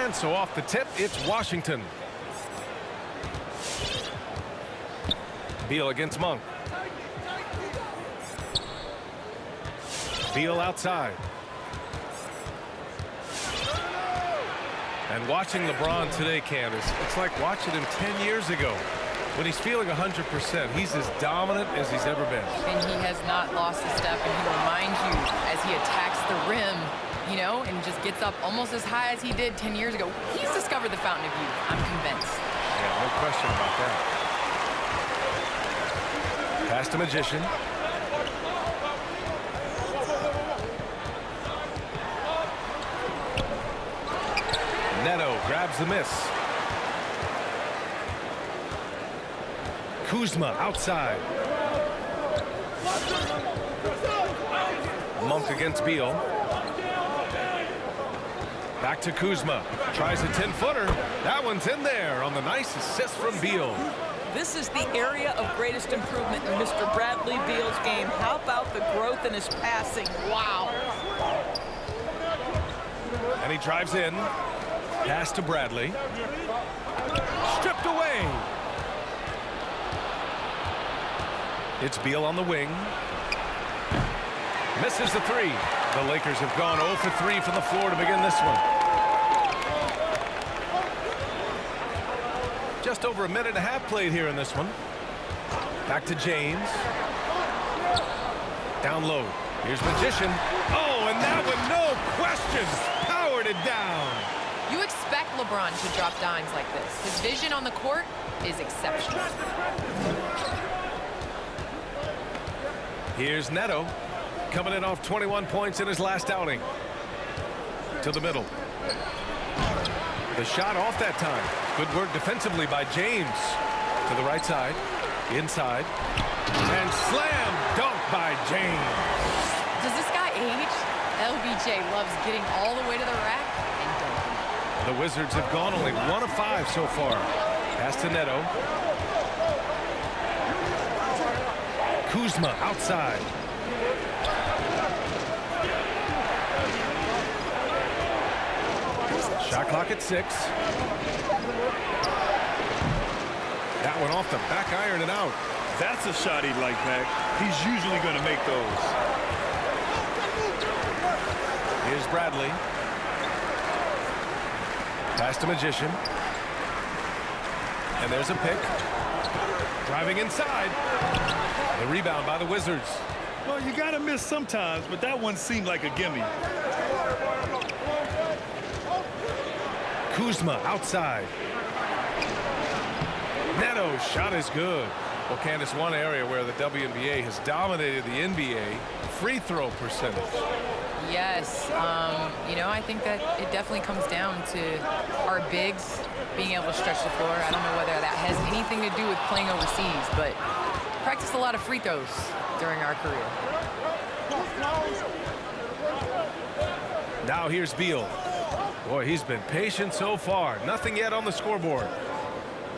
And so off the tip, it's Washington. Beal against Monk. Beal outside. And watching LeBron today, Candace, it's like watching him 10 years ago. When he's feeling 100%, he's as dominant as he's ever been. And he has not lost a step, and he reminds you as he attacks the rim, you know, and just gets up almost as high as he did 10 years ago. He's discovered the fountain of youth, I'm convinced. Yeah, no question about that. Pass to Magician. Neto grabs the miss. Kuzma outside. Monk against Beal. Back to Kuzma. Tries a 10-footer. That one's in there on the nice assist from Beal. This is the area of greatest improvement in Mr. Bradley Beal's game. How about the growth in his passing? Wow. And he drives in. Pass to Bradley. Stripped away. It's Beal on the wing. Misses the three. The Lakers have gone 0 for 3 from the floor to begin this one. Just over a minute and a half played here in this one. Back to James. Down low. Here's Magician. Oh, and that one, no question, powered it down. You expect LeBron to drop dimes like this. His vision on the court is exceptional. Here's Neto, coming in off 21 points in his last outing. To the middle. The shot off that time. Good work defensively by James. To the right side. Inside. And slam dunk by James. Does this guy age? LBJ loves getting all the way to the rack and dunking. The Wizards have gone only 1 of 5 so far. Pass to Neto. Kuzma outside. Shot clock at 6. That one off the back iron and out. That's a shot he'd like, Mac. He's usually going to make those. Here's Bradley. Pass to Magician. And there's a pick. Driving inside. The rebound by the Wizards. Well, you got to miss sometimes, but that one seemed like a gimme. Kuzma outside. Neto's shot is good. Well, Candace, one area where the WNBA has dominated the NBA, free throw percentage. Yes, you know, I think that it definitely comes down to our bigs being able to stretch the floor. I don't know whether that has anything to do with playing overseas, but practiced a lot of free throws during our career. Now here's Beal. Boy, he's been patient so far. Nothing yet on the scoreboard.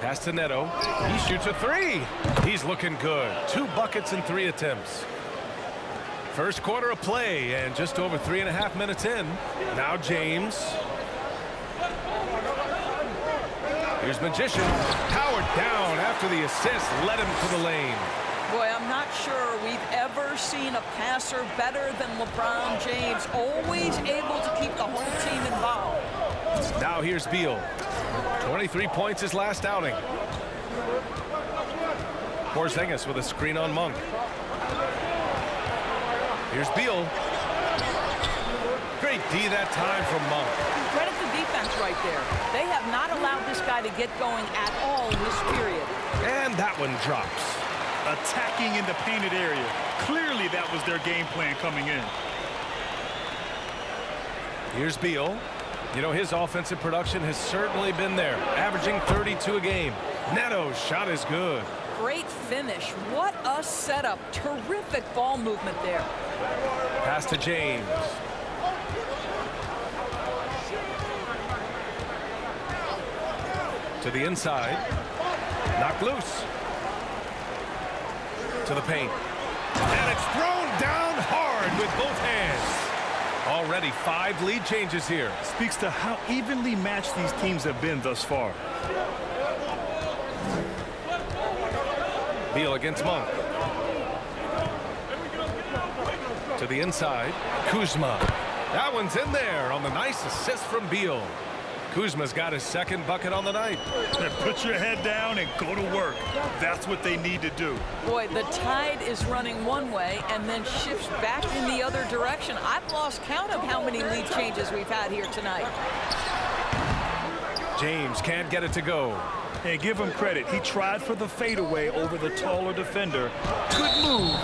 Pass to Neto. He shoots a 3. He's looking good. 2 buckets in 3 attempts. First quarter of play and just over 3.5 minutes in. Now James. Here's Magician. Powered down after the assist. Led him to the lane. Boy, I'm not sure we've ever seen a passer better than LeBron James. Always able to keep the whole team involved. Now here's Beal. 23 points his last outing. Porzingis with a screen on Monk. Here's Beal. Great D that time from Monk. Credit the defense right there. They have not allowed this guy to get going at all in this period. And that one drops. Attacking in the painted area. Clearly that was their game plan coming in. Here's Beal. You know, his offensive production has certainly been there, averaging 32 a game. Neto's shot is good. Great finish. What a setup. Terrific ball movement there. Pass to James. To the inside. Knocked loose. To the paint. And it's thrown down hard with both hands. Already 5 lead changes here. Speaks to how evenly matched these teams have been thus far. Beal against Monk. To the inside, Kuzma. That one's in there on the nice assist from Beal. Kuzma's got his 2nd bucket on the night. Put your head down and go to work. That's what they need to do. Boy, the tide is running one way and then shifts back in the other direction. I've lost count of how many lead changes we've had here tonight. James can't get it to go. Hey, give him credit. He tried for the fadeaway over the taller defender. Good move.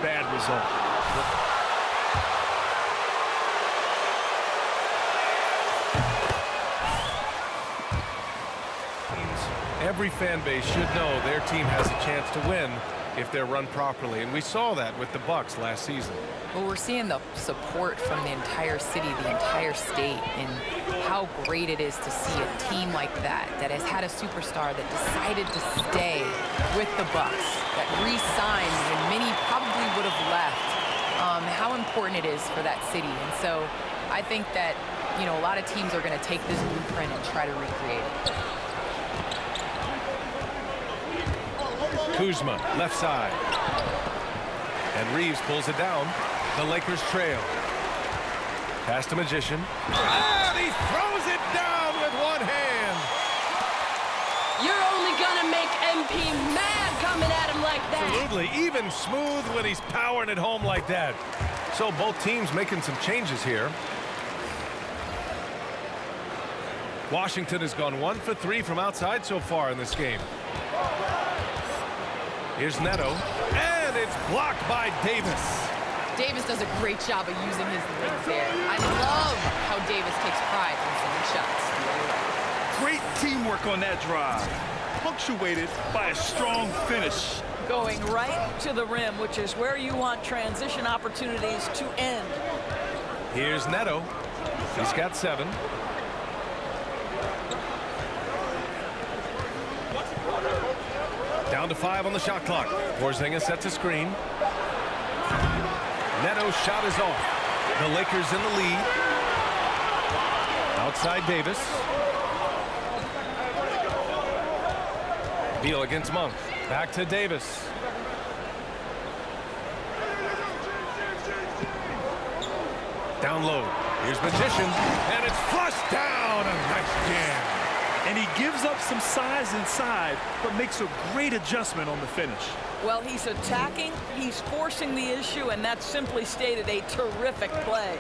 Bad result. Every fan base should know their team has a chance to win if they're run properly, and we saw that with the Bucks last season. Well, we're seeing the support from the entire city, the entire state, and how great it is to see a team like that has had a superstar that decided to stay with the Bucks, that re-signed when many probably would have left. How important it is for that city. And so I think that, you know, a lot of teams are going to take this blueprint and try to recreate it. Kuzma, left side. And Reeves pulls it down. The Lakers trail. Pass to Magician. And he throws it down with one hand. You're only gonna make MP mad coming at him like that. Absolutely. Even smooth when he's powering it home like that. So both teams making some changes here. Washington has gone 1 for 3 from outside so far in this game. Here's Neto, and it's blocked by Davis. Davis does a great job of using his legs there. I love how Davis takes pride in sending shots. Great teamwork on that drive, punctuated by a strong finish. Going right to the rim, which is where you want transition opportunities to end. Here's Neto. He's got 7. Down to 5 on the shot clock. Porzingis sets a screen. Neto's shot is off. The Lakers in the lead. Outside Davis. Beal against Monk. Back to Davis. Down low. Here's Magician. And it's flushed down. A nice jam. And he gives up some size inside, but makes a great adjustment on the finish. Well, he's attacking, he's forcing the issue, and that's simply stated a terrific play.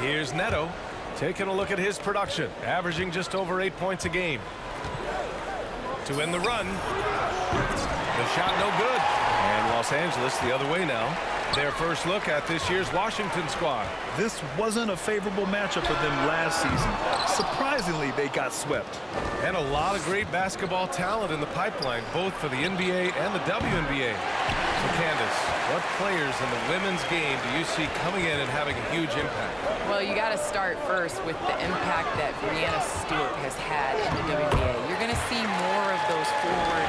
Here's Neto taking a look at his production, averaging just over 8 points a game. To end the run. The shot no good. And Los Angeles the other way now. Their first look at this year's Washington squad. This wasn't a favorable matchup for them last season. Surprisingly, they got swept. And a lot of great basketball talent in the pipeline, both for the NBA and the WNBA. So, Candace, what players in the women's game do you see coming in and having a huge impact? Well, you got to start first with the impact that Breanna Stewart has had in the WNBA. You're going to see more of those forward,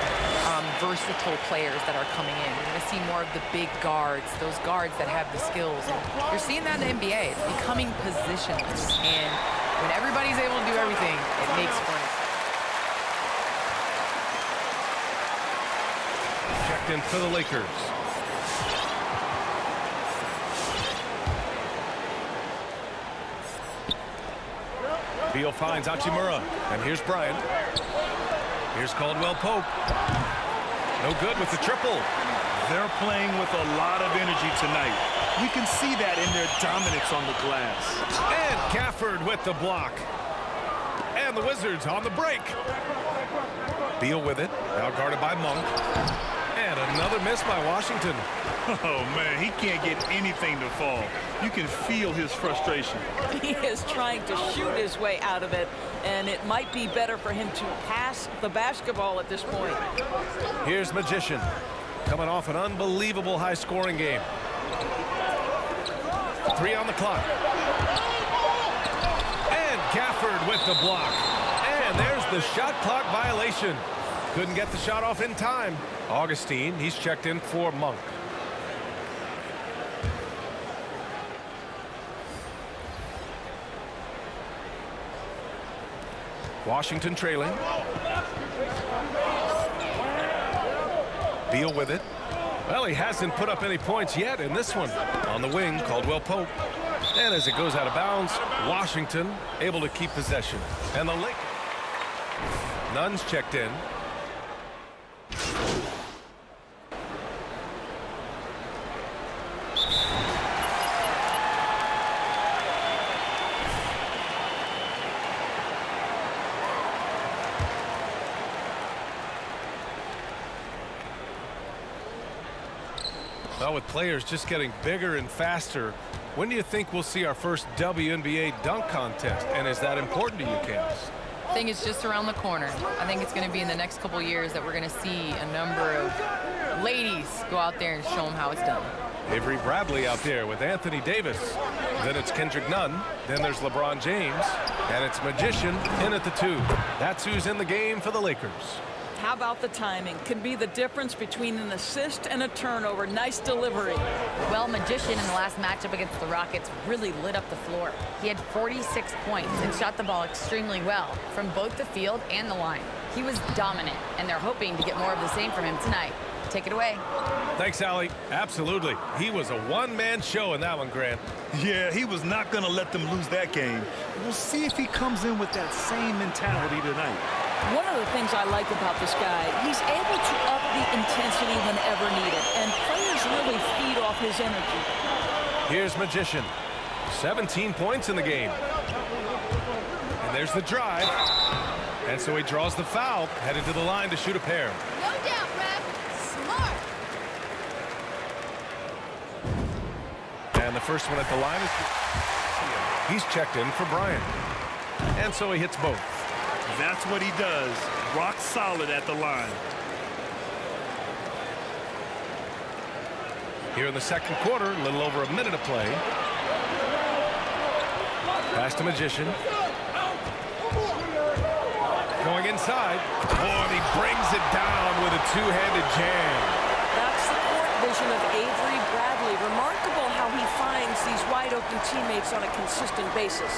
versatile players that are coming in. You're going to see more of the big guards, those guards that have the skills. And you're seeing that in the NBA. It's becoming positionless. And when everybody's able to do everything, it makes for it. Checked in for the Lakers. Beal finds Hachimura. And here's Bryant. Here's Caldwell Pope. No good with the triple. They're playing with a lot of energy tonight. We can see that in their dominance on the glass. And Gafford with the block. And the Wizards on the break. Beal with it. Now guarded by Monk. And another miss by Washington. Oh, man, he can't get anything to fall. You can feel his frustration. He is trying to shoot his way out of it, and it might be better for him to pass the basketball at this point. Here's Magician, coming off an unbelievable high-scoring game. 3 on the clock. And Gafford with the block. And there's the shot clock violation. Couldn't get the shot off in time. Augustine, he's checked in for Monk. Washington trailing. Beal with it. Well, he hasn't put up any points yet in this one. On the wing, Caldwell Pope. And as it goes out of bounds, Washington able to keep possession. And the Lakers. Nunn's checked in. Well, with players just getting bigger and faster, when do you think we'll see our first WNBA dunk contest? And is that important to you, Candace? I think it's just around the corner. I think it's going to be in the next couple years that we're going to see a number of ladies go out there and show them how it's done. Avery Bradley out there with Anthony Davis. Then it's Kendrick Nunn. Then there's LeBron James. And it's Magician in at the 2. That's who's in the game for the Lakers. How about the timing? Can be the difference between an assist and a turnover. Nice delivery. Well, Magician in the last matchup against the Rockets really lit up the floor. He had 46 points and shot the ball extremely well from both the field and the line. He was dominant, and they're hoping to get more of the same from him tonight. Take it away. Thanks, Allie. Absolutely. He was a one-man show in that one, Grant. Yeah, he was not going to let them lose that game. We'll see if he comes in with that same mentality tonight. One of the things I like about this guy, he's able to up the intensity whenever needed, and players really feed off his energy. Here's Magician. 17 points in the game. And there's the drive. And so he draws the foul, headed to the line to shoot a pair. No doubt, Ref. Smart. And the first one at the line is... He's checked in for Bryant. And so he hits both. That's what he does. Rock solid at the line. Here in the second quarter, a little over a minute of play. Pass to Magician. Going inside. Oh, and he brings it down with a two-handed jam. That's the court vision of Avery Bradley. Remarkable how he finds these wide-open teammates on a consistent basis.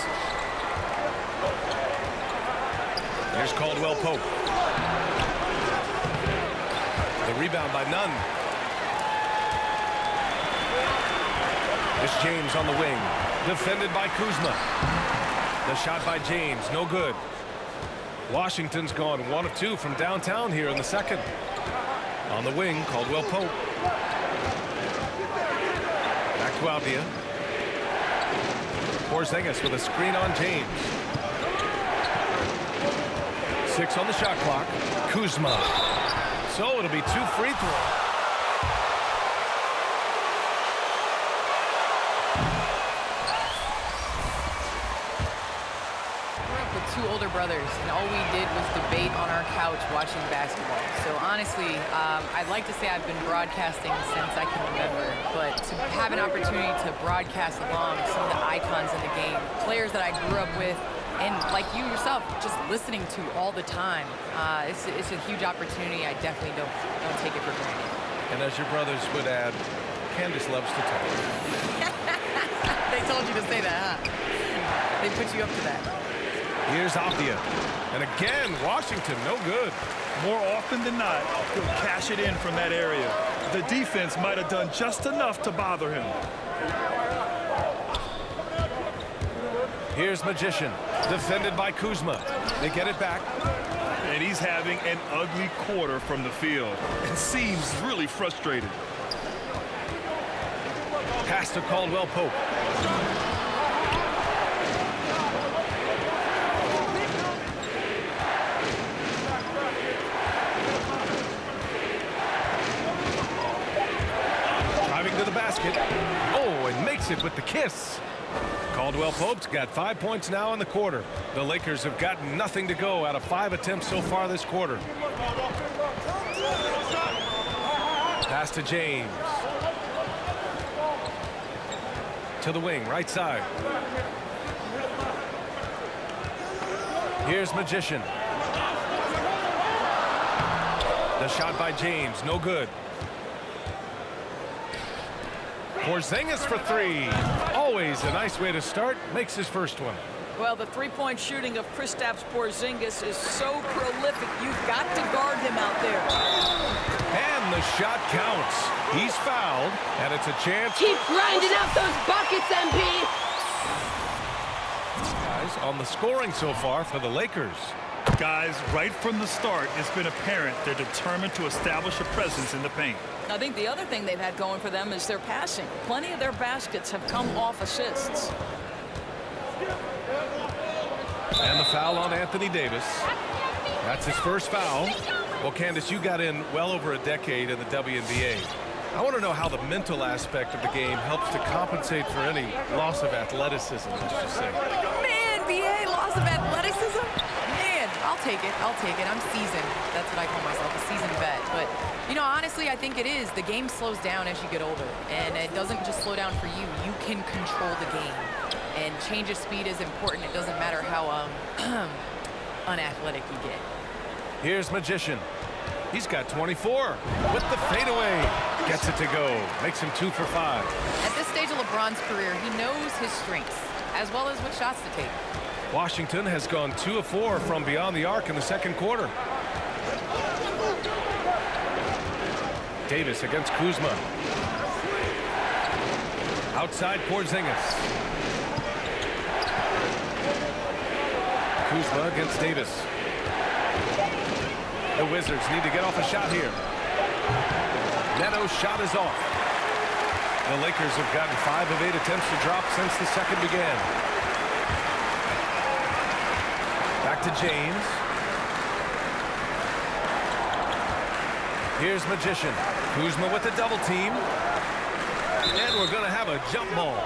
Here's Caldwell Pope. The rebound by Nunn. It's James on the wing. Defended by Kuzma. The shot by James, no good. Washington's gone 1 of 2 from downtown here in the second. On the wing, Caldwell Pope. Back to Aldia. Porzingis with a screen on James. 6 on the shot clock. Kuzma. So it'll be 2 free throws. With 2 older brothers, and all we did was debate on our couch watching basketball. So honestly, I'd like to say I've been broadcasting since I can remember, but to have an opportunity to broadcast along some of the icons in the game, players that I grew up with, and like you yourself, just listening to all the time, it's a huge opportunity. I definitely don't take it for granted. And as your brothers would add, Candace loves to talk. They told you to say that, huh? They put you up to that. Here's Aldia. And again, Washington, no good. More often than not, he'll cash it in from that area. The defense might have done just enough to bother him. Here's Magician. Defended by Kuzma. They get it back. And he's having an ugly quarter from the field. It seems really frustrated. Pass to Caldwell Pope. Driving to the basket. Oh, and makes it with the kiss. Caldwell Pope's got 5 points now in the quarter. The Lakers have gotten nothing to go out of 5 attempts so far this quarter. Pass to James. To the wing, right side. Here's Magician. The shot by James, no good. Porzingis for 3. Always a nice way to start. Makes his first one. Well, the three-point shooting of Kristaps Porzingis is so prolific. You've got to guard him out there. And the shot counts. He's fouled, and it's a chance. Keep grinding out those buckets, MP. Guys, on the scoring so far for the Lakers. Guys, right from the start, it's been apparent they're determined to establish a presence in the paint. I think the other thing they've had going for them is their passing. Plenty of their baskets have come off assists. And the foul on Anthony Davis. That's his first foul. Well, Candace, you got in well over a decade in the WNBA. I want to know how the mental aspect of the game helps to compensate for any loss of athleticism, let's just say. Man, BA, loss of athleticism? Man, I'll take it. I'll take it. I'm seasoned. That's what I call myself, a seasoned vet. But, you know, honestly, I think it is. The game slows down as you get older. And it doesn't just slow down for you. You can control the game. And change of speed is important. It doesn't matter how unathletic you get. Here's Magician. He's got 24 with the fadeaway. Gets it to go. Makes him 2 for 5. At this stage of LeBron's career, he knows his strengths, as well as what shots to take. Washington has gone 2 of 4 from beyond the arc in the second quarter. Davis against Kuzma. Outside Porzingis. Kuzma against Davis. The Wizards need to get off a shot here. Neto's shot is off. The Lakers have gotten 5 of 8 attempts to drop since the second began. Back to James. Here's Magician. Kuzma with the double team. And we're going to have a jump ball.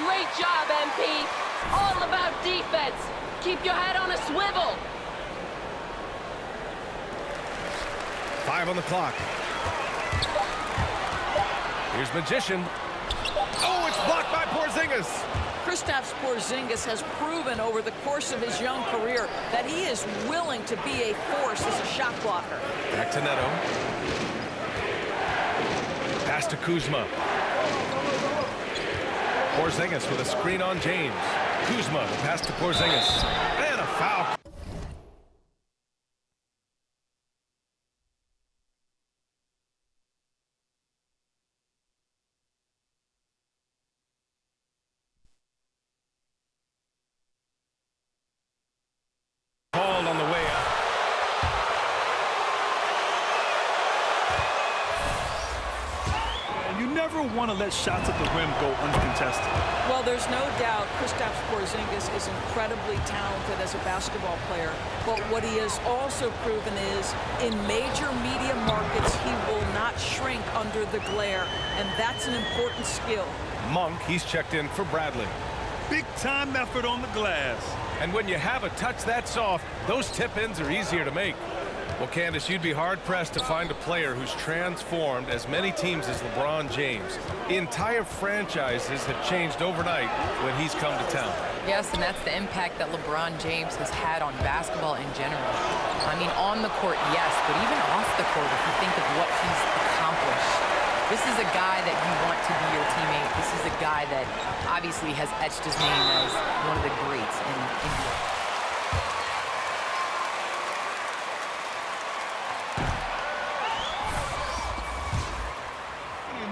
Great job, MP. All about defense. Keep your head on a swivel. 5 on the clock. Here's Magician. Oh, it's blocked by Porzingis. Kristaps Porzingis has proven over the course of his young career that he is willing to be a force as a shot blocker. Back to Neto. Pass to Kuzma. Porzingis with a screen on James. Kuzma, the pass to Porzingis. And a foul. Called on the way out. And you never want to let shots at the rim go uncontested. Well, there's no doubt Kristaps Porzingis is incredibly talented as a basketball player. But what he has also proven is in major media markets, he will not shrink under the glare. And that's an important skill. Monk, he's checked in for Bradley. Big time effort on the glass. And when you have a touch that soft, those tip-ins are easier to make. Well, Candace, you'd be hard-pressed to find a player who's transformed as many teams as LeBron James. Entire franchises have changed overnight when he's come to town. Yes, and that's the impact that LeBron James has had on basketball in general. I mean, on the court, yes, but even off the court, if you think of what he's accomplished. This is a guy that you want to be your teammate. This is a guy that obviously has etched his name as one of the greats in NBA.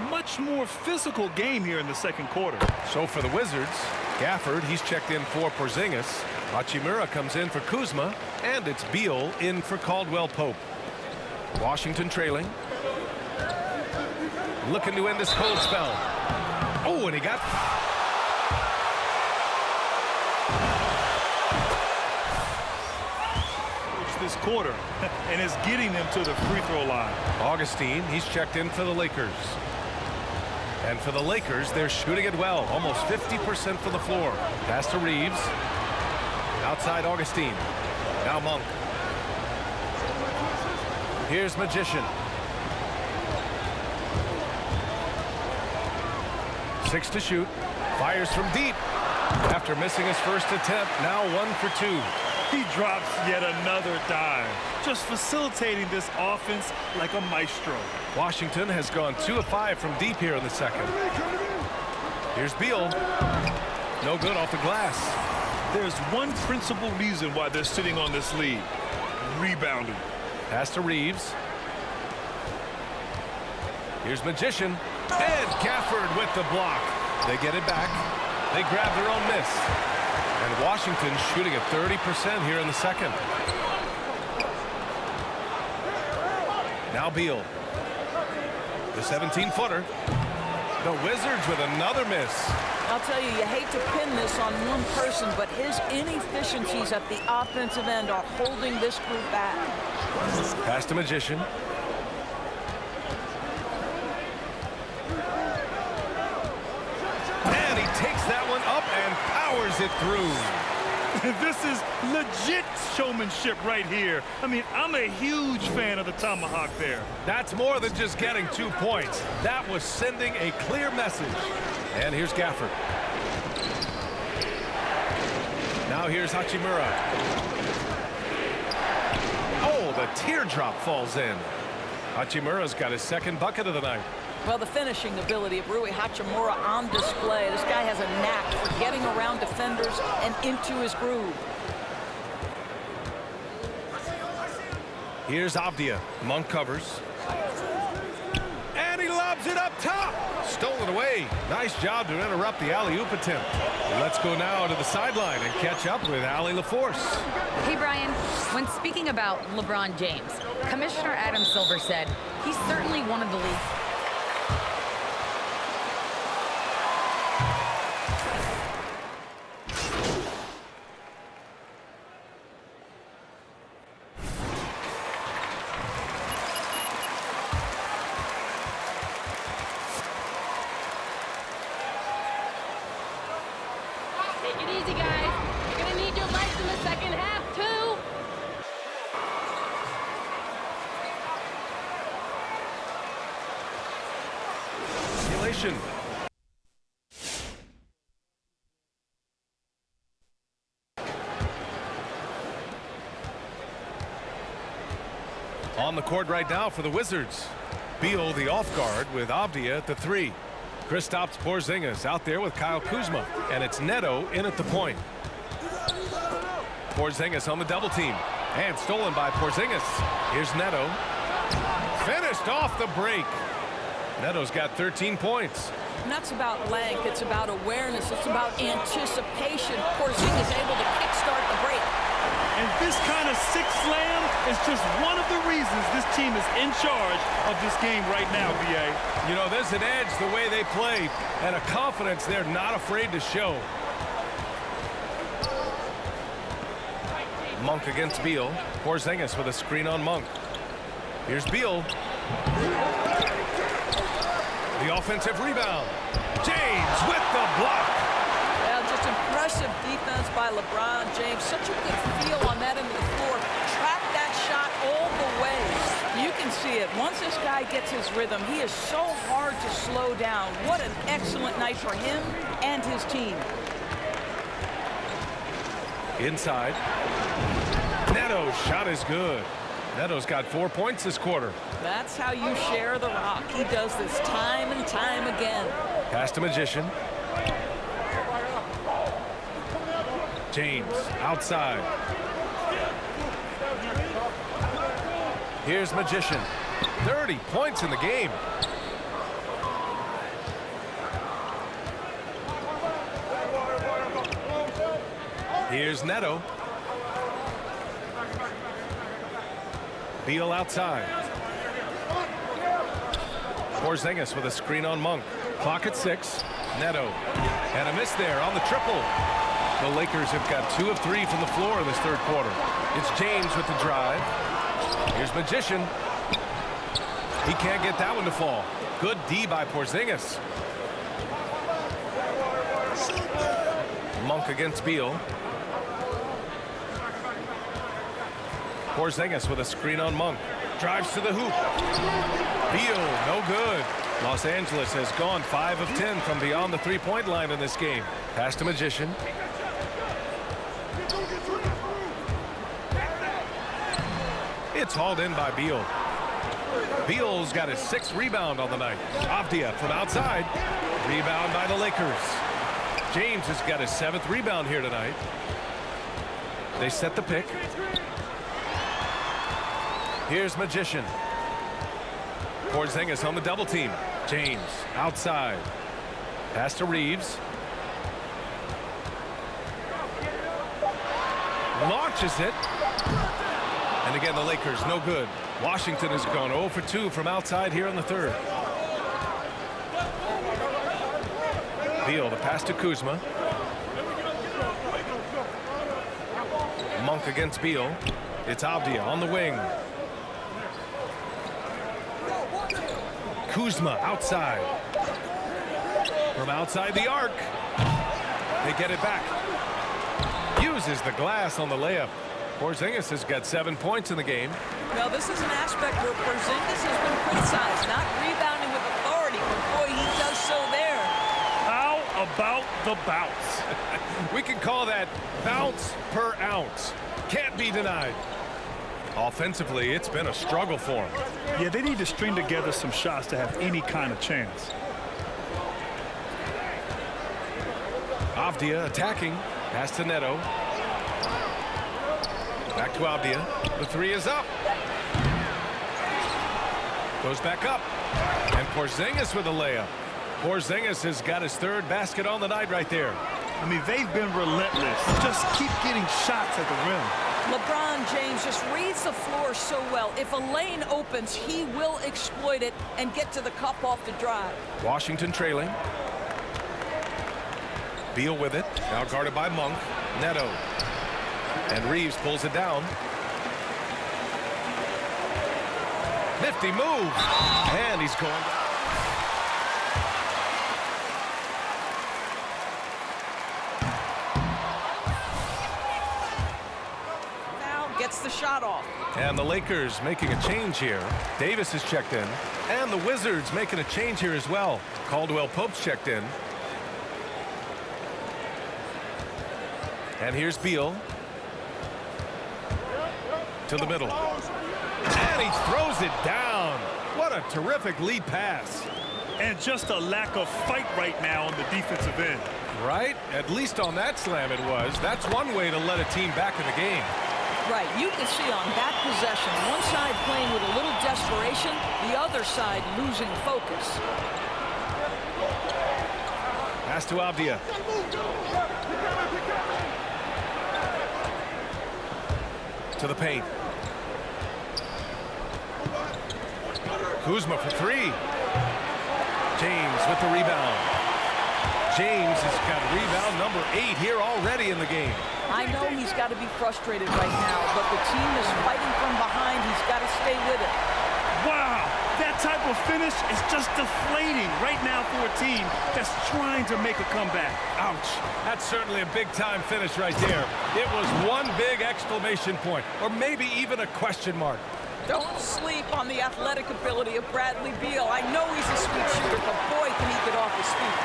Much more physical game here in the second quarter. So for the Wizards, Gafford, he's checked in for Porzingis. Hachimura comes in for Kuzma, and it's Beal in for Caldwell Pope. Washington trailing. Looking to end this cold spell. Oh, and he got... This quarter and is getting them to the free throw line. Augustine, he's checked in for the Lakers. And for the Lakers, they're shooting it well. Almost 50% from the floor. Pass to Reeves. Outside Augustine. Now Monk. Here's Magician. 6 to shoot. Fires from deep. After missing his first attempt, now 1 for 2. He drops yet another dive, just facilitating this offense like a maestro. Washington has gone 2 of 5 from deep here in the second. Here's Beal. No good off the glass. There's one principal reason why they're sitting on this lead. Rebounding. Pass to Reeves. Here's Magician. And Gafford with the block. They get it back. They grab their own miss. And Washington shooting at 30% here in the second. Now Beal. The 17-footer. The Wizards with another miss. I'll tell you, you hate to pin this on one person, but his inefficiencies at the offensive end are holding this group back. Pass to Magician. And he takes that one up and powers it through. This is legit showmanship right here. I mean, I'm a huge fan of the tomahawk there. That's more than just getting 2 points. That was sending a clear message. And here's Gafford. Now here's Hachimura. Oh, the teardrop falls in. Hachimura's got his second bucket of the night. Well, the finishing ability of Rui Hachimura on display. This guy has a knack for getting around defenders and into his groove. Here's Avdia. Monk covers. And he lobs it up top. Stolen away. Nice job to interrupt the alley-oop attempt. Let's go now to the sideline and catch up with Allie LaForce. Hey, Brian, when speaking about LeBron James, Commissioner Adam Silver said he's certainly one of the league's Take it easy, guys. You're gonna need your lights in the second half, too. Simulation. On the court right now for the Wizards. Beal, the off guard, with Avdia at the 3. Kristaps Porzingis out there with Kyle Kuzma. And it's Neto in at the point. Porzingis on the double team. And stolen by Porzingis. Here's Neto. Finished off the break. Neto's got 13 points. And that's about length. It's about awareness. It's about anticipation. Porzingis able to kickstart the break. And this kind of six slam is just one of the reasons this team is in charge of this game right now, B.A. You know, there's an edge the way they play and a confidence they're not afraid to show. Monk against Beal. Porzingis with a screen on Monk. Here's Beal. The offensive rebound. James with the block. Well, just impressive defense by LeBron James. Such a good feel on that end of the floor. Track that shot all the way. You can see it. Once this guy gets his rhythm, he is so hard to slow down. What an excellent night for him and his team. Inside. Neto's shot is good. Neto's got 4 points this quarter. That's how you share the rock. He does this time and time again. Pass to Magician. James outside. Here's Magician. 30 points in the game. Here's Neto. Beal outside. Porzingis with a screen on Monk. Clock at 6. Neto. And a miss there on the triple. The Lakers have got 2 of 3 from the floor in this third quarter. It's James with the drive. Here's Magician. He can't get that one to fall. Good D by Porzingis. Monk against Beal. Porzingis with a screen on Monk. Drives to the hoop. Beal, no good. Los Angeles has gone 5 of 10 from beyond the three-point line in this game. Pass to Magician. It's hauled in by Beal. Beal's got his 6th rebound on the night. Avdia from outside. Rebound by the Lakers. James has got his 7th rebound here tonight. They set the pick. Here's Magician. Porzingis on the double team. James outside. Pass to Reeves. Launches it. And again, the Lakers no good. Washington has gone 0 for 2 from outside here in the 3rd. Beal, the pass to Kuzma. Monk against Beal. It's Avdia on the wing. Kuzma outside. From outside the arc. They get it back. Uses the glass on the layup. Porzingis has got 7 points in the game. Now, this is an aspect where Porzingis has been criticized, not rebounding with authority, but boy, he does so there. How about the bounce? We can call that bounce per ounce. Can't be denied. Offensively, it's been a struggle for him. Yeah, they need to string together some shots to have any kind of chance. Avdia attacking. Pass to Neto. Back to Avdia. The 3 is up. Goes back up. And Porzingis with a layup. Porzingis has got his 3rd basket on the night right there. I mean, they've been relentless. Just keep getting shots at the rim. LeBron James just reads the floor so well. If a lane opens, he will exploit it and get to the cup off the drive. Washington trailing. Beal with it. Now guarded by Monk. Neto. And Reeves pulls it down. Nifty move. And he's going. Now gets the shot off. And the Lakers making a change here. Davis is checked in. And the Wizards making a change here as well. Caldwell Pope's checked in. And here's Beal. To the middle. And he throws it down. What a terrific lead pass. And just a lack of fight right now on the defensive end. Right? At least on that slam it was. That's one way to let a team back in the game. Right, you can see on that possession, one side playing with a little desperation, the other side losing focus. Pass to Avdia. To the paint. Kuzma for 3. James with the rebound. James has got rebound number 8 here already in the game. I know he's got to be frustrated right now, but the team is fighting from behind. He's got to stay with it. Wow, that type of finish is just deflating right now for a team that's trying to make a comeback. Ouch. That's certainly a big-time finish right there. It was one big exclamation point, or maybe even a question mark. Don't sleep on the athletic ability of Bradley Beal. I know he's a sweet shooter, but boy, can he get off his feet.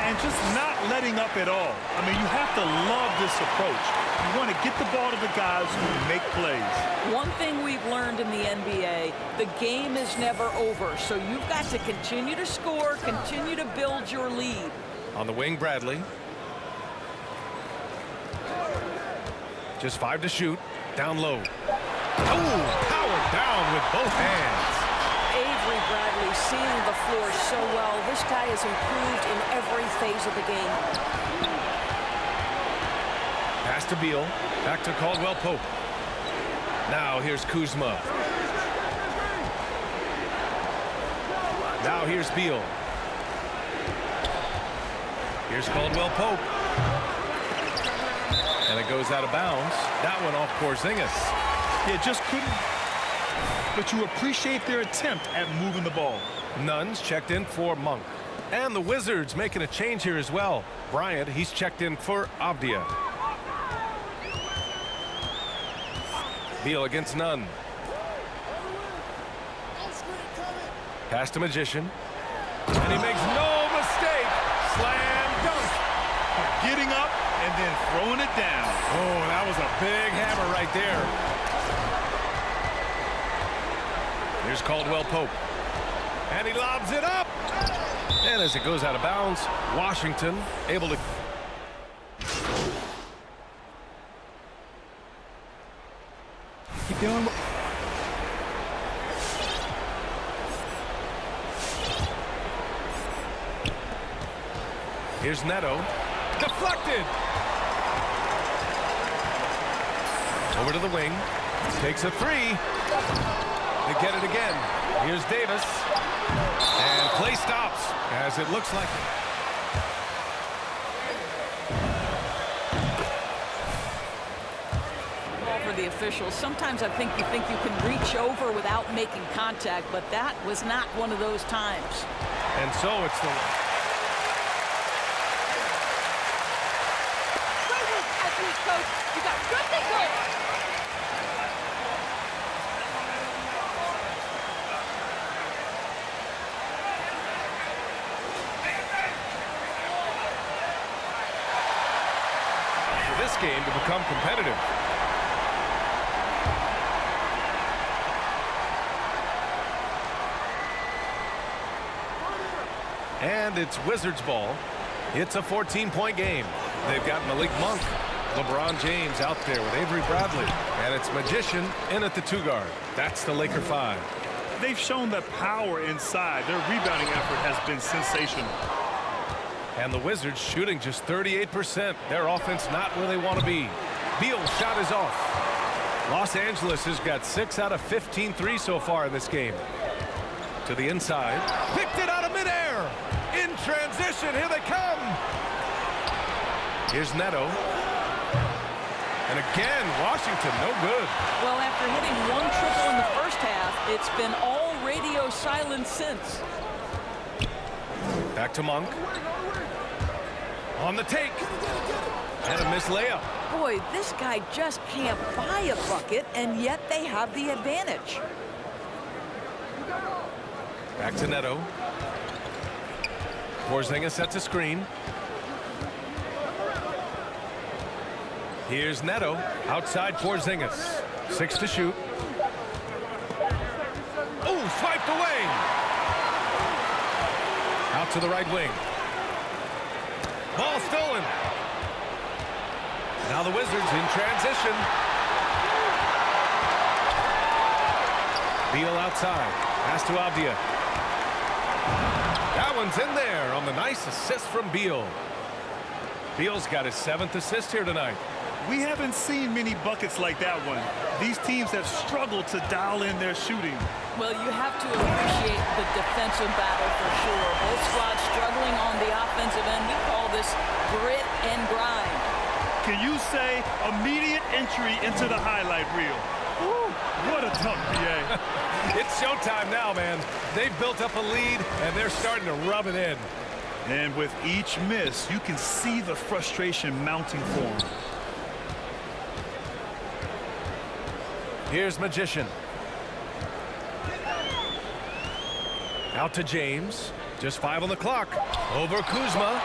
And just not letting up at all. I mean, you have to love this approach. You want to get the ball to the guys who make plays. One thing we've learned in the NBA, the game is never over. So you've got to continue to score, continue to build your lead. On the wing, Bradley. Just 5 to shoot. Down low. Oh, powered down with both hands. Avery Bradley seeing the floor so well. This guy has improved in every phase of the game. Pass to Beal. Back to Caldwell Pope. Now here's Kuzma. Now here's Beal. Here's Caldwell Pope. And it goes out of bounds. That one off Porzingis. Yeah, just couldn't. But you appreciate their attempt at moving the ball. Nunn's checked in for Monk. And the Wizards making a change here as well. Bryant, he's checked in for Avdia. Beal against Nunn. Pass to Magician. And he makes no mistake. Slam dunk. Getting up and then throwing it down. Oh, that was a big hammer right there. Here's Caldwell Pope. And he lobs it up. And as it goes out of bounds, Washington able to Feeling. Here's Neto. Deflected. Over to the wing. Takes a three. They get it again. Here's Davis. And play stops as it looks like. For the officials, sometimes I think you can reach over without making contact, but that was not one of those times. And so it's the. Coach, you got good thing going. For this game to become competitive. And it's Wizards ball. It's a 14-point game. They've got Malik Monk, LeBron James out there with Avery Bradley, and it's Magician in at the 2 guard. That's the Laker 5. They've shown the power inside. Their rebounding effort has been sensational. And the Wizards shooting just 38%. Their offense not where they want to be. Beal's shot is off. Los Angeles has got 6 out of 15 threes so far in this game. To the inside. Picked it out of midair. In transition. Here they come. Here's Neto. And again, Washington, no good. Well, after hitting 1 triple in the first half, it's been all radio silence since. Back to Monk. On the take. And a missed layup. Boy, this guy just can't buy a bucket, and yet they have the advantage. Back to Neto. Porzingis sets a screen. Here's Neto. Outside Porzingis. 6 to shoot. Oh, swiped away. Out to the right wing. Ball stolen. Now the Wizards in transition. Beal outside. Pass to Avdia. That one's in there on the nice assist from Beal. Beal's got his 7th assist here tonight. We haven't seen many buckets like that one. These teams have struggled to dial in their shooting. Well, you have to appreciate the defensive battle for sure. Both squads struggling on the offensive end. We call this grit and grind. Can you say immediate entry into the highlight reel? Woo, what a tough PA. It's showtime now, man. They've built up a lead, and they're starting to rub it in. And with each miss, you can see the frustration mounting for them. Here's Magician. Out to James. Just 5 on the clock. Over Kuzma.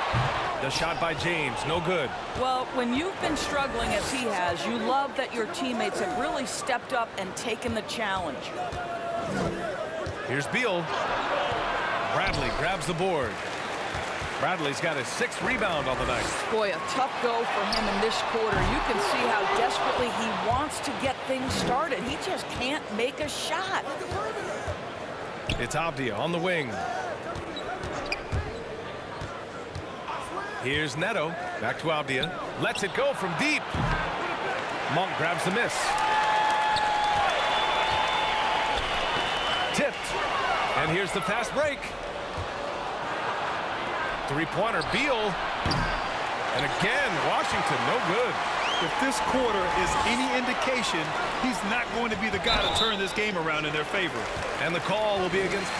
The shot by James, no good. Well, when you've been struggling as he has, you love that your teammates have really stepped up and taken the challenge. Here's Beal. Bradley grabs the board. Bradley's got his 6th rebound on the night. Boy, a tough go for him in this quarter. You can see how desperately he wants to get things started. He just can't make a shot. It's Avdia on the wing. Here's Neto. Back to Avdia. Lets it go from deep. Monk grabs the miss. Tipped. And here's the fast break. 3-pointer, Beal. And again, Washington, no good. If this quarter is any indication, he's not going to be the guy to turn this game around in their favor. And the call will be against...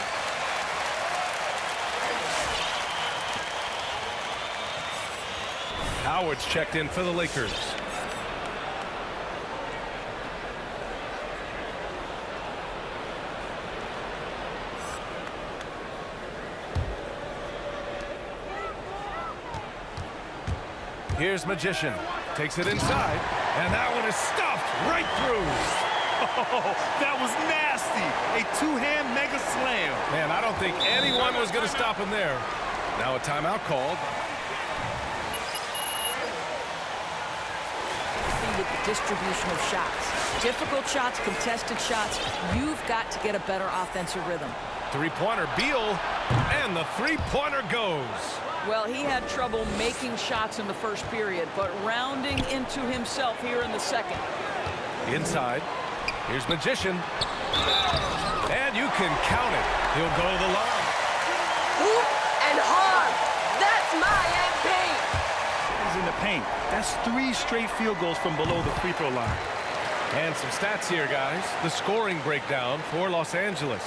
Howard's checked in for the Lakers. Here's Magician. Takes it inside. And that one is stuffed right through. Oh, that was nasty. A 2-hand mega slam. Man, I don't think anyone was going to stop him there. Now a timeout called. with the distribution of shots. Difficult shots, contested shots. You've got to get a better offensive rhythm. Three-pointer, Beal, and the three-pointer goes. Well, he had trouble making shots in the first period, but rounding into himself here in the second. Inside, here's Magician, and you can count it. He'll go to the line. Hoop and hard. That's my MP. He's in the paint. That's 3 straight field goals from below the free throw line. And some stats here, guys. The scoring breakdown for Los Angeles.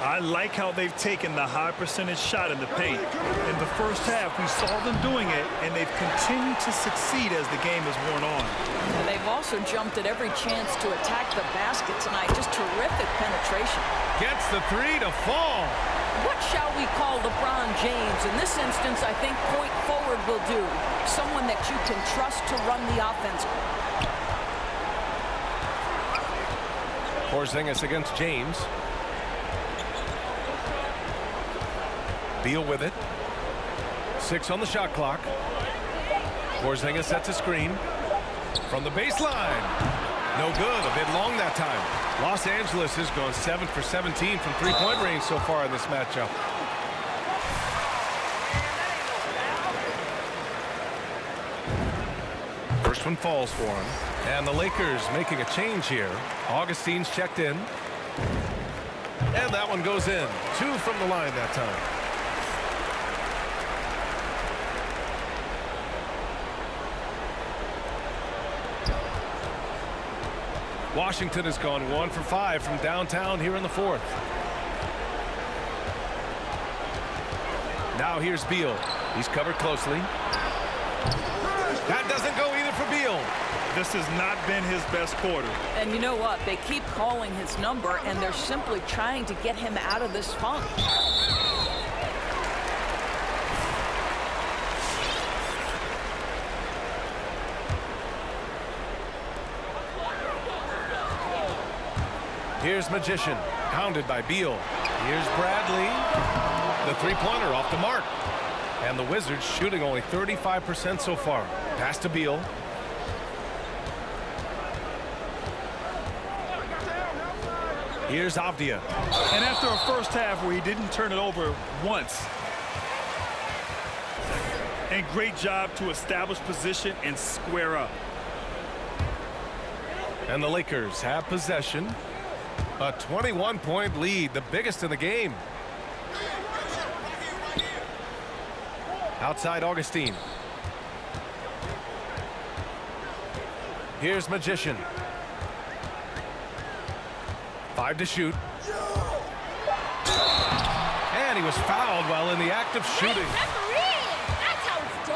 I like how they've taken the high percentage shot in the paint. In the first half, we saw them doing it, and they've continued to succeed as the game has worn on. And they've also jumped at every chance to attack the basket tonight. Just terrific penetration. Gets the three to fall. What shall we call LeBron James? In this instance, I think point forward will do. Someone that you can trust to run the offense. Porzingis against James. Beal with it. 6 on the shot clock. Porzingis sets a screen. From the baseline. No good. A bit long that time. Los Angeles has gone 7 for 17 from three-point range so far in this matchup. First one falls for him. And the Lakers making a change here. Augustine's checked in. And that one goes in. 2 from the line that time. Washington has gone 1 for 5 from downtown here in the fourth. Now here's Beal. He's covered closely. That doesn't go either for Beal. This has not been his best quarter. And you know what? They keep calling his number, and they're simply trying to get him out of this funk. Here's Magician, pounded by Beal. Here's Bradley. The three-pointer off the mark. And the Wizards shooting only 35% so far. Pass to Beal. Here's Avdia. And after a first half where he didn't turn it over once. And great job to establish position and square up. And the Lakers have possession. A 21-point lead, the biggest in the game. Outside Augustine. Here's Magician. 5 to shoot. And he was fouled while in the act of shooting. That's how it's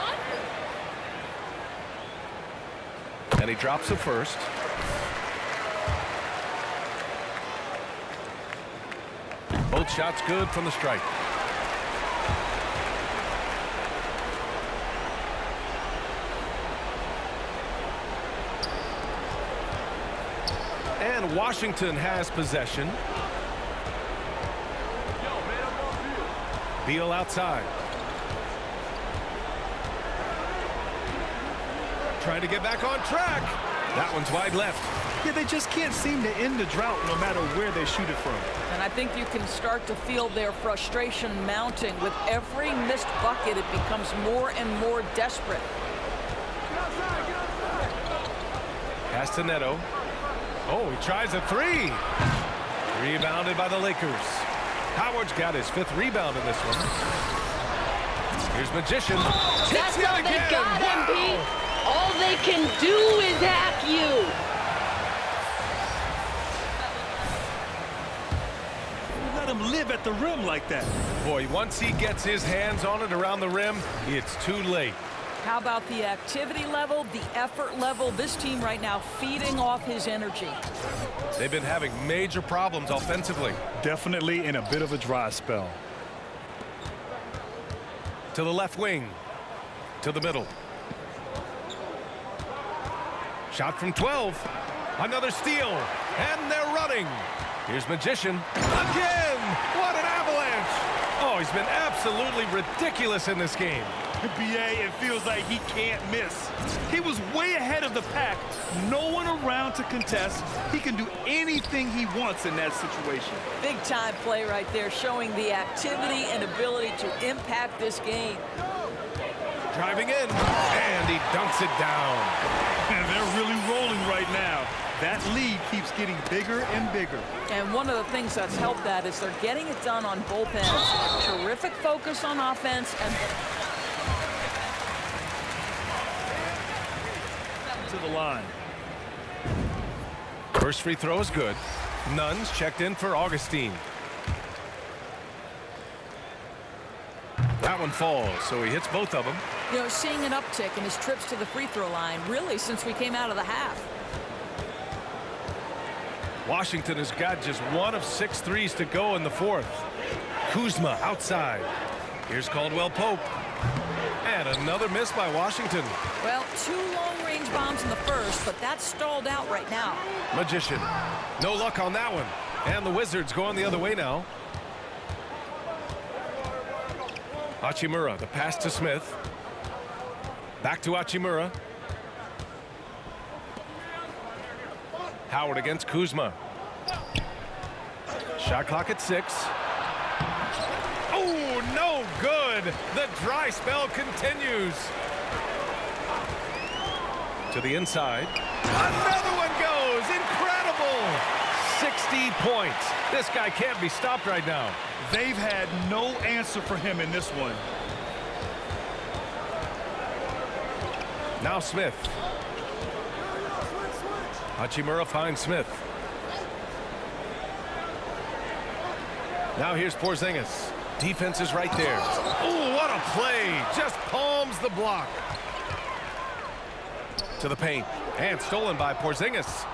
done. And he drops it first. Both shots good from the strike. And Washington has possession. Beal outside. Trying to get back on track. That one's wide left. Yeah, they just can't seem to end the drought no matter where they shoot it from. And I think you can start to feel their frustration mounting. With every missed bucket, it becomes more and more desperate. Pass to Neto. Oh, he tries a three. Rebounded by the Lakers. Howard's got his 5th rebound in this one. Here's Magician. That's Hits all it they again. got, Wow. MP. All they can do is hack you. Let him live at the rim like that. Boy, once he gets his hands on it around the rim, it's too late. How about the activity level, the effort level? This team right now feeding off his energy. They've been having major problems offensively. Definitely in a bit of a dry spell. To the left wing. To the middle. Shot from 12. Another steal. And they're running. Here's Magician. Again! What an avalanche! Oh, he's been absolutely ridiculous in this game. BA, it feels like he can't miss. He was way ahead of the pack. No one around to contest. He can do anything he wants in that situation. Big time play right there, showing the activity and ability to impact this game. Driving in, and he dunks it down. And they're really rolling right now. That lead keeps getting bigger and bigger. And one of the things that's helped that is they're getting it done on both ends. Terrific focus on offense and To the line. First free throw is good. Nunn's checked in for Augustine. That one falls, so he hits both of them. you know, seeing an uptick in his trips to the free throw line, really, since we came out of the half. Washington has got just 1 of 6 threes to go in the fourth. Kuzma outside. Here's Caldwell Pope. And another miss by Washington. Well, 2 long-range bombs in the first, but that's stalled out right now. Magician. No luck on that one. And the Wizards going the other way now. Hachimura, the pass to Smith. Back to Hachimura. Howard against Kuzma. Shot clock at 6. Oh, no good. The dry spell continues. To the inside. Another one goes. Incredible. 60 points. This guy can't be stopped right now. They've had no answer for him in this one. Now Smith. Hachimura finds Smith. Now here's Porzingis. Defense is right there. Oh, what a play. Just palms the block. To the paint. And stolen by Porzingis.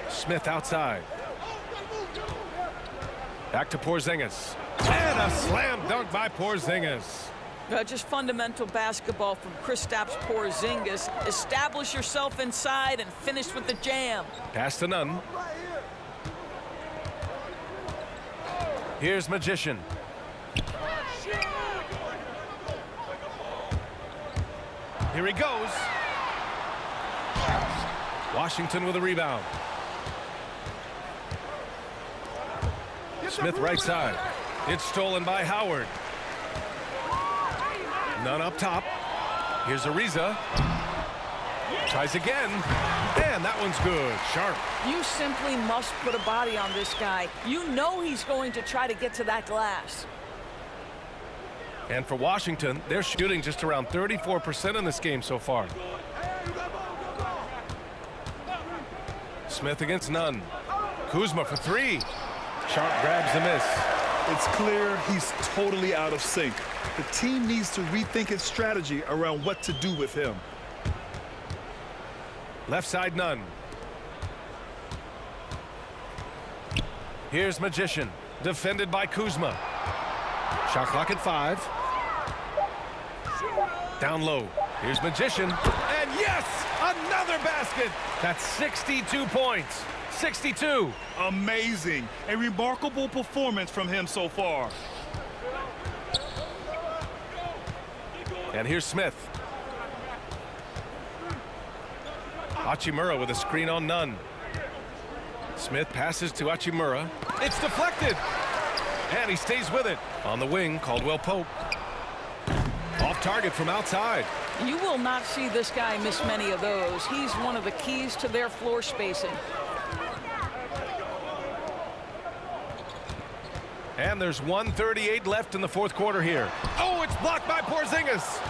Smith outside. Back to Porzingis. And a slam dunk by Porzingis. Just fundamental basketball from Kristaps Porzingis. Establish yourself inside and finish with the jam. Pass to Nunn. Here's Magician. Here he goes. Washington with a rebound. Smith right side. It's stolen by Howard. Nunn up top. Here's Ariza. Tries again. And that one's good. Sharp. You simply must put a body on this guy. You know he's going to try to get to that glass. And for Washington, they're shooting just around 34% in this game so far. Smith against Nunn. Kuzma for 3. Sharp grabs the miss. It's clear he's totally out of sync. The team needs to rethink its strategy around what to do with him. Left side Nunn. Here's Magician. Defended by Kuzma. Shot clock at 5. Down low. Here's Magician. And yes! Another basket! That's 62 points. 62. Amazing. A remarkable performance from him so far. And here's Smith. Hachimura with a screen on Nunn. Smith passes to Hachimura. It's deflected. And he stays with it. On the wing, Caldwell Pope. Off target from outside. You will not see this guy miss many of those. He's one of the keys to their floor spacing. And there's 1:38 left in the fourth quarter here. Oh, it's blocked by Porzingis.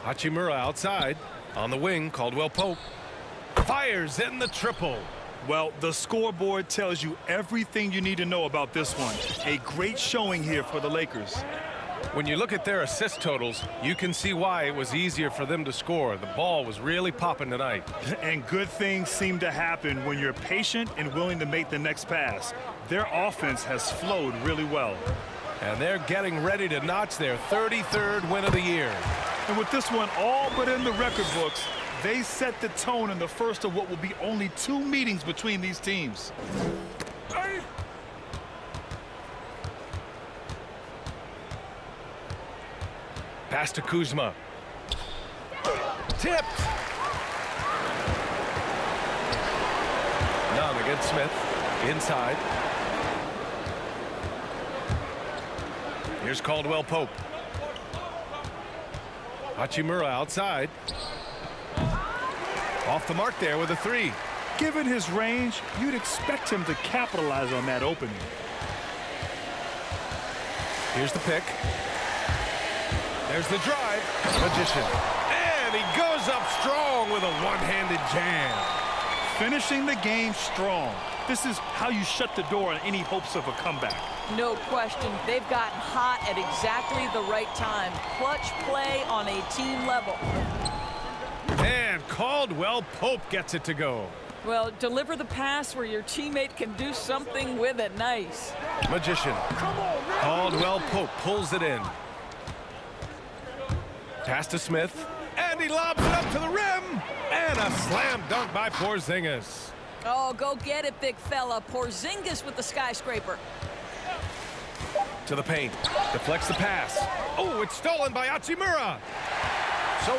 Hachimura outside. On the wing, Caldwell Pope. Fires in the triple. Well, the scoreboard tells you everything you need to know about this one. A great showing here for the Lakers. When you look at their assist totals, you can see why it was easier for them to score. The ball was really popping tonight. And good things seem to happen when you're patient and willing to make the next pass. Their offense has flowed really well. And they're getting ready to notch their 33rd win of the year. And with this one all but in the record books, they set the tone in the first of what will be only 2 meetings between these teams. Pass to Kuzma. Tipped. None against Smith. Inside. Here's Caldwell Pope. Hachimura outside. Off the mark there with a three. Given his range, you'd expect him to capitalize on that opening. Here's the pick. There's the drive. Magician. And he goes up strong with a one-handed jam. Finishing the game strong. This is how you shut the door on any hopes of a comeback. No question. They've gotten hot at exactly the right time. Clutch play on a team level. And Caldwell Pope gets it to go. Well, deliver the pass where your teammate can do something with it. Nice. Magician. Caldwell Pope pulls it in. Pass to Smith. And he lobs it up to the rim. And a slam dunk by Porzingis. Oh, go get it, big fella. Porzingis with the skyscraper. To the paint. Deflects the pass. Oh, it's stolen by Hachimura. So